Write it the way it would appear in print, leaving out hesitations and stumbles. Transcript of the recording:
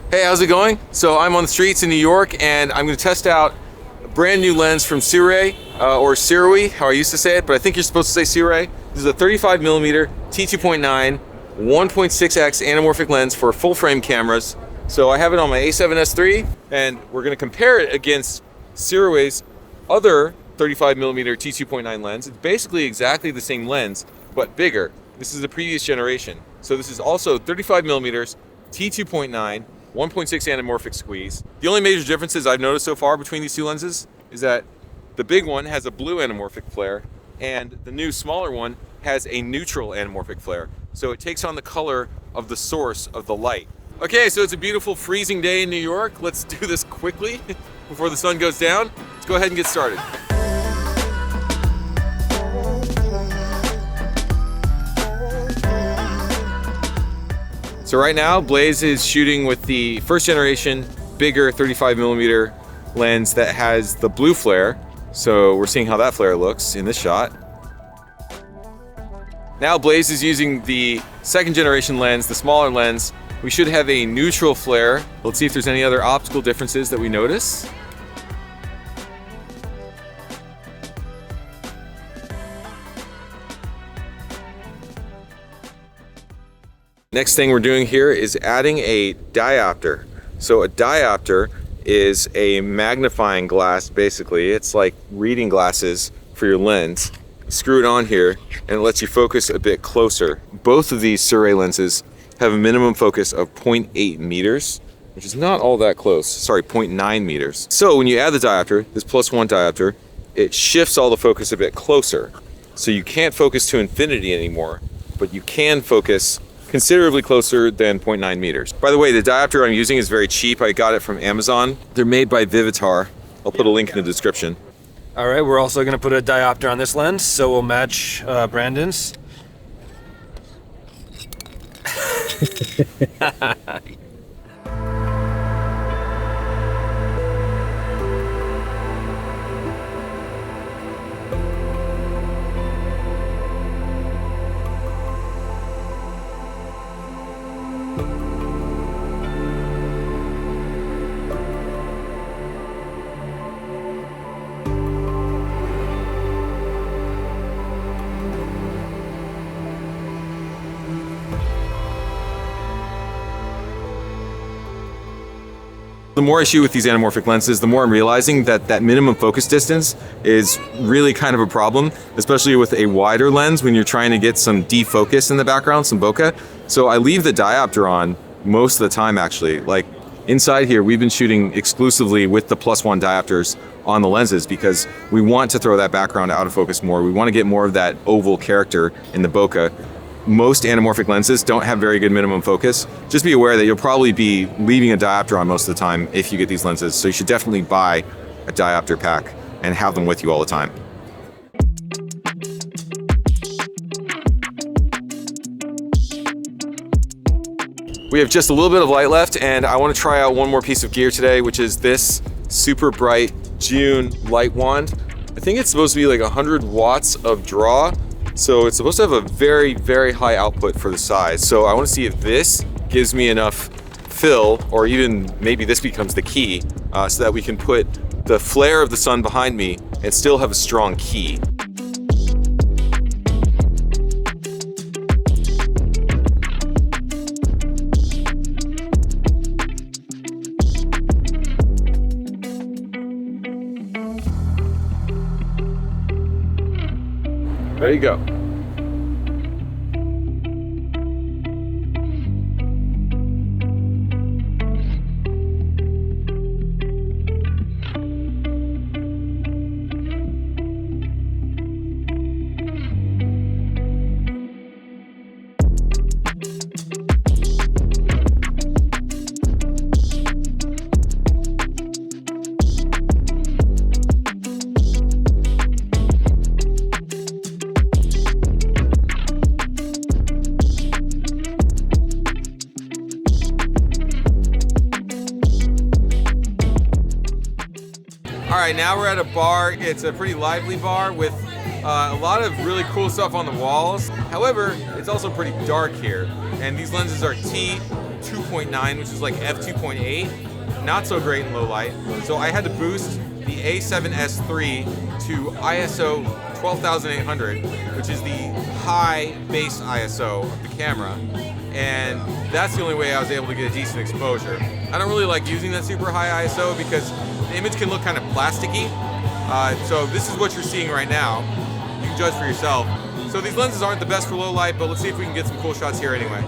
Hey, how's it going? So I'm on the streets in New York and I'm going to test out a brand new lens from Sirui, or Sirui, how I used to say it, but I think you're supposed to say Sirui. This is a 35mm T2.9 1.6x anamorphic lens for full frame cameras. So I have it on my A7S III and we're going to compare it against Sirui's other 35mm T2.9 lens. It's basically exactly the same lens, but bigger. This is the previous generation. So this is also 35mm T2.9 1.6 anamorphic squeeze. The only major differences I've noticed so far between these two lenses is that the big one has a blue anamorphic flare and the new smaller one has a neutral anamorphic flare. So it takes on the color of the source of the light. Okay, so it's a beautiful freezing day in New York. Let's do this quickly before the sun goes down. Let's go ahead and get started. So right now, Blaze is shooting with the first generation, bigger 35mm lens that has the blue flare. So we're seeing how that flare looks in this shot. Now Blaze is using the second generation lens, the smaller lens. We should have a neutral flare. Let's see if there's any other optical differences that we notice. Next thing we're doing here is adding a diopter. So a diopter is a magnifying glass, basically. It's like reading glasses for your lens. Screw it on here and it lets you focus a bit closer. Both of these Sirui lenses have a minimum focus of 0.8 meters, which is not all that close. Sorry, 0.9 meters. So when you add the diopter, this +1 diopter, it shifts all the focus a bit closer. So you can't focus to infinity anymore, but you can focus considerably closer than 0.9 meters. By the way, the diopter I'm using is very cheap. I got it from Amazon. They're made by Vivitar. I'll put a link in the description. All right, we're also gonna put a diopter on this lens, so we'll match Brandon's. The more I shoot with these anamorphic lenses, the more I'm realizing that that minimum focus distance is really kind of a problem, especially with a wider lens when you're trying to get some defocus in the background, some bokeh. So I leave the diopter on most of the time, actually. Like inside here, we've been shooting exclusively with the +1 diopters on the lenses because we want to throw that background out of focus more. We want to get more of that oval character in the bokeh. Most anamorphic lenses don't have very good minimum focus. Just be aware that you'll probably be leaving a diopter on most of the time if you get these lenses. So you should definitely buy a diopter pack and have them with you all the time. We have just a little bit of light left and I want to try out one more piece of gear today, which is this super bright June light wand. I think it's supposed to be like 100 watts of draw. So it's supposed to have a very, very high output for the size. So I want to see if this gives me enough fill, or even maybe this becomes the key, so that we can put the flare of the sun behind me and still have a strong key. There you go. All right, now we're at a bar. It's a pretty lively bar with a lot of really cool stuff on the walls. However, it's also pretty dark here. And these lenses are T2 T2.9, which is like f2.8, not so great in low light. So I had to boost the A7S III to ISO 12,800, which is the high base ISO of the camera, and that's the only way I was able to get a decent exposure. I don't really like using that super high ISO because the image can look kind of plasticky. So this is what you're seeing right now. You can judge for yourself. So these lenses aren't the best for low light, but let's see if we can get some cool shots here anyway.